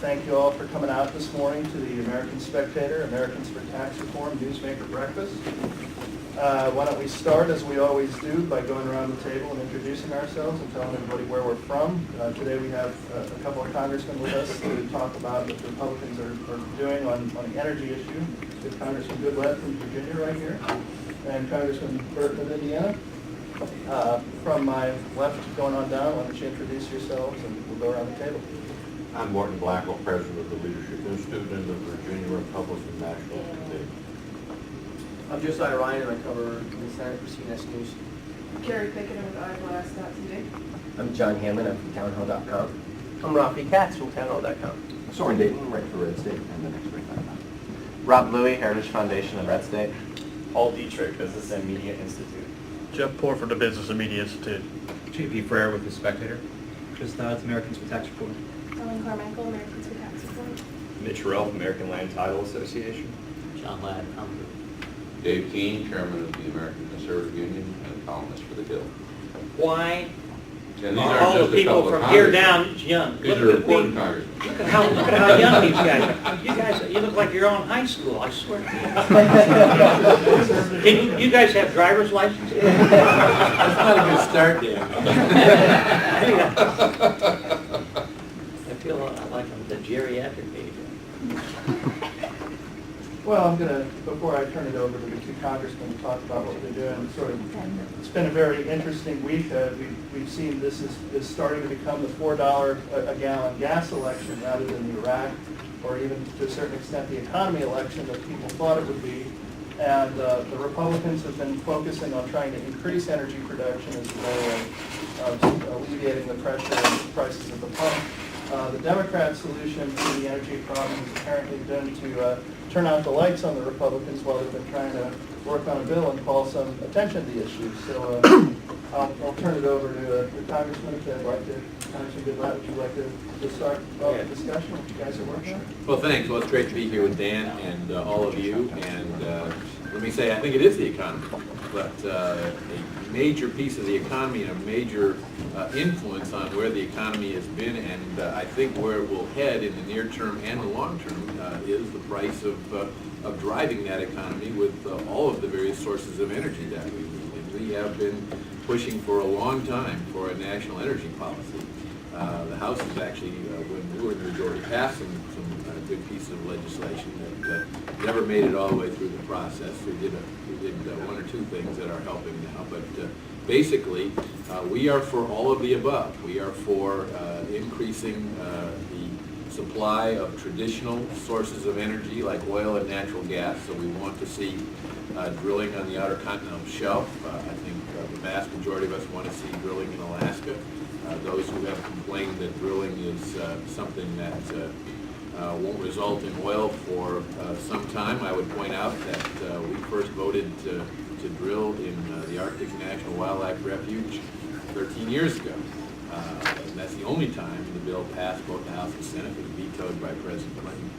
thank you all for coming out this morning to the American Spectator, Americans for Tax Reform Newsmaker Breakfast. Why don't we start, as we always do, by going around the table and introducing ourselves and telling everybody where we're from. Today we have a couple of congressmen with us to talk about what the Republicans are doing on the energy issue. We have Congressman Goodlatte from Virginia right here, and Congressman Burton of Indiana. From my left, going on down, why don't you introduce yourselves and we'll go around the table. I'm Morton Blackwell, president of the Leadership Institute and the Virginia Republican National Committee. I'm Josiah Ryan, and I cover the Senate for CNS News. Carrie Pickett, I'm with Eyeglass.tv. I'm John Hammond, I'm from townhall.com. I'm Rafi Katz from townhall.com. Soren Dayton, right for Red State and the next week. Rob Louie, Heritage Foundation of Red State. Paul Dietrich, Business and Media Institute. Jeff Poor for the Business and Media Institute. J.P. Frere with the Spectator. Chris Dodds, Americans for Tax Reform. Ellen Carmichael, Americans for Tax Reform. Mitch Ralph, American Land Title Association. John Ladd, Dave Keene, chairman of the American Conservative Union and columnist for The Hill. Why And these are aren't all just the a people couple of from here congressmen. down young? These are Look at important me. congressmen. Look at how young these guys are. You look like you're all in high school, I swear to you. You guys have driver's licenses? That's not a good start, Dan. I feel like I'm the geriatric age. Well, I'm going to, before I turn it over to the two congressmen to talk about what they're doing, it's been a very interesting week. We've seen this is starting to become the $4 a gallon gas election rather than the Iraq or even to a certain extent the economy election that people thought it would be. And the Republicans have been focusing on trying to increase energy production as a way of alleviating the pressure and prices at the pump. The Democrat solution to the energy problem has apparently been to turn out the lights on the Republicans while they've been trying to work on a bill and call some attention to the issue. So I'll turn it over to the congressman if they'd like to. Congressman Goodlatte, would you like to start the discussion? What you guys are working on? Well, thanks. Well, it's great to be here with Dan and all of you. And let me say, I think it is the economy, but a major piece of the economy and a major influence on where the economy has been, and I think where it will head in the near term and the long term is the price of driving that economy with all of the various sources of energy that we need. And we have been pushing for a long time for a national energy policy. The House has actually, when we were in the majority, passed some good pieces of legislation that never made it all the way through the process. We did one or two things that are helping now, but basically, we are for all of the above. We are for increasing the supply of traditional sources of energy like oil and natural gas. So we want to see drilling on the outer continental shelf. I think the vast majority of us want to see drilling in Alaska. Those who have complained that drilling is something that won't result in oil for some time, I would point out that we first voted to drill in the Arctic National Wildlife Refuge 13 years ago. And that's the only time the bill passed both the House and Senate. It was vetoed by President Clinton.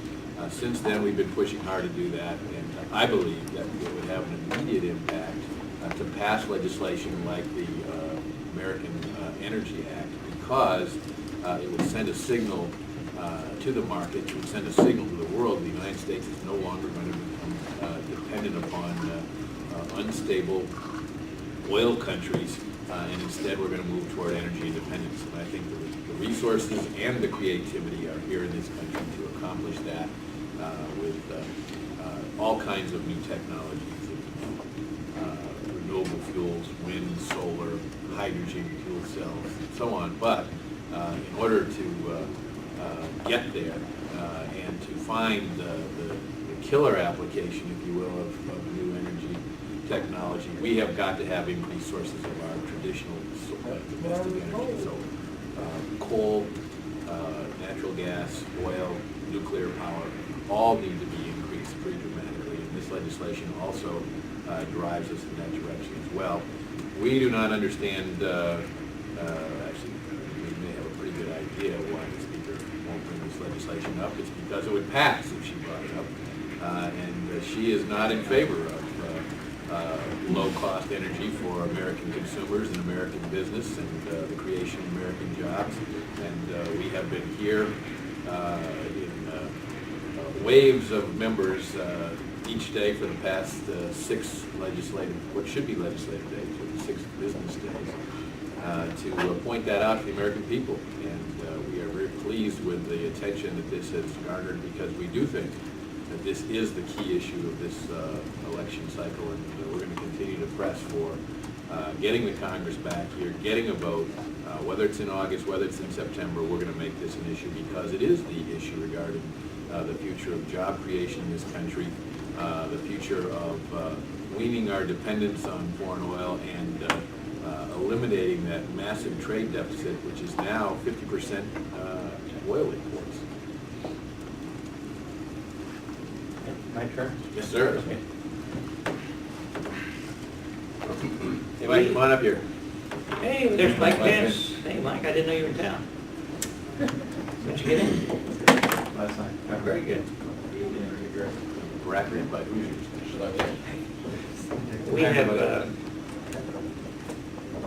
Since then, we've been pushing hard to do that, and I believe that it would have an immediate impact to pass legislation like the American Energy Act, because it would send a signal to the market, it would send a signal to the world. The United States is no longer going to become dependent upon unstable oil countries, and instead we're going to move toward energy independence. And I think the resources and the creativity are here in this country to accomplish that with all kinds of new technologies, renewable fuels, wind, solar, hydrogen, fuel cells, and so on. But in order to get there and to find the killer application, if you will, of new energy technology, we have got to have increased sources of our traditional domestic energy. So coal, natural gas, oil, nuclear power, all need to be increased pretty dramatically. And this legislation also drives us in that direction as well. We do not understand, actually, we may have a pretty good idea why the Speaker won't bring this legislation up. It's because it would pass if she brought it up. And she is not in favor of low-cost energy for American consumers and American business and the creation of American jobs. And we have been here waves of members each day for the past 6 legislative, what should be legislative days, or 6 business days, to point that out to the American people. And we are very pleased with the attention that this has garnered, because we do think that this is the key issue of this election cycle, and we're going to continue to press for getting the Congress back here, getting a vote, whether it's in August, whether it's in September. We're going to make this an issue because it is the issue regarding the future of job creation in this country, the future of weaning our dependence on foreign oil, and eliminating that massive trade deficit, which is now 50% oil imports. My turn? Yes, sir. Hey, Mike, come on up here. Hey, there's Mike Pence. Hey, Mike, I didn't know you were in town. Did you get in? Last night. Very good. Rapid by Hoosiers.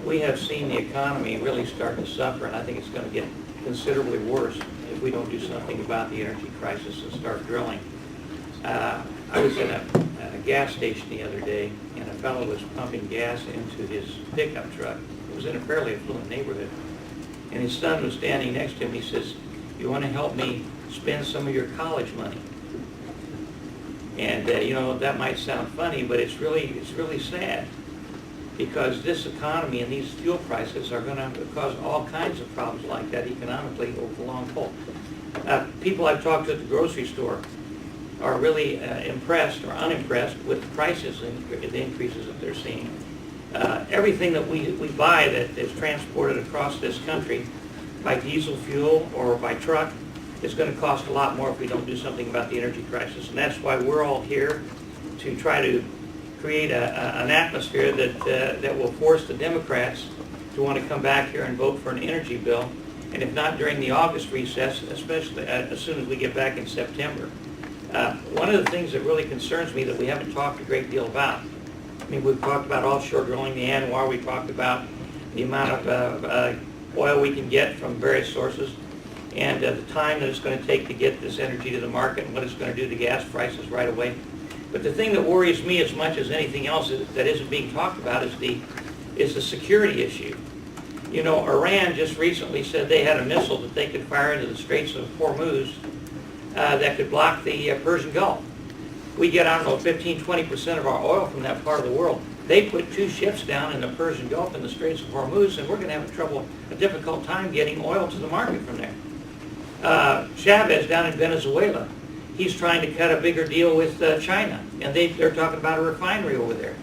We have seen the economy really start to suffer, and I think it's going to get considerably worse if we don't do something about the energy crisis and start drilling. I was at a gas station the other day, and a fellow was pumping gas into his pickup truck. It was in a fairly affluent neighborhood. And his son was standing next to him. He says, "You want to help me spend some of your college money?" And you know, that might sound funny, but it's really sad, because this economy and these fuel prices are going to cause all kinds of problems like that economically over the long haul. People I've talked to at the grocery store are really impressed or unimpressed with the prices and the increases that they're seeing. Everything that we buy that is transported across this country by diesel fuel or by truck is going to cost a lot more if we don't do something about the energy crisis. And that's why we're all here, to try to create an atmosphere that will force the Democrats to want to come back here and vote for an energy bill, and if not during the August recess, especially as soon as we get back in September. One of the things that really concerns me that we haven't talked a great deal about, I mean, we've talked about offshore drilling, the ANWR, we talked about the amount of oil we can get from various sources, and the time that it's going to take to get this energy to the market, and what it's going to do to gas prices right away. But the thing that worries me as much as anything else that isn't being talked about is the security issue. You know, Iran just recently said they had a missile that they could fire into the Straits of Hormuz that could block the Persian Gulf. We get, I don't know, 15-20% of our oil from that part of the world. They put 2 ships down in the Persian Gulf in the Straits of Hormuz, and we're going to have a difficult time getting oil to the market from there. Chavez down in Venezuela, he's trying to cut a bigger deal with China, and they're talking about a refinery over there.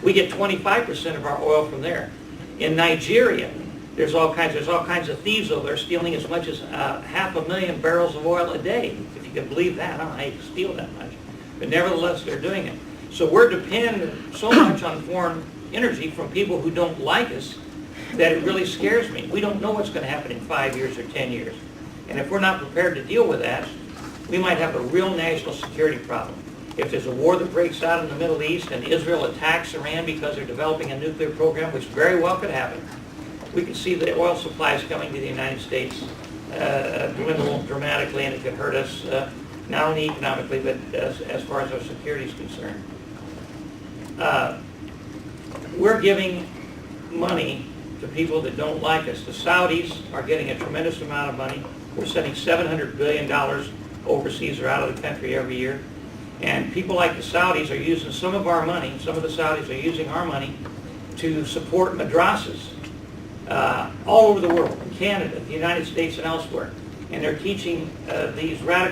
We get 25% of our oil from there. In Nigeria, there's all kinds of thieves over there stealing as much as 500,000 barrels of oil a day, if you can believe that. I don't know how you can steal that much, but nevertheless, they're doing it. So we're dependent so much on foreign energy from people who don't like us that it really scares me. We don't know what's going to happen in 5 years or 10 years. And if we're not prepared to deal with that, we might have a real national security problem. If there's a war that breaks out in the Middle East and Israel attacks Iran because they're developing a nuclear program, which very well could happen, we could see the oil supplies coming to the United States dwindle dramatically, and it could hurt us not only economically, but as far as our security is concerned. We're giving money to people that don't like us. The Saudis are getting a tremendous amount of money. We're sending $700 billion overseas or out of the country every year. And people like the Saudis are using some of our money, some of the Saudis are using our money to support madrasas all over the world, in Canada, the United States, and elsewhere. And they're teaching these radical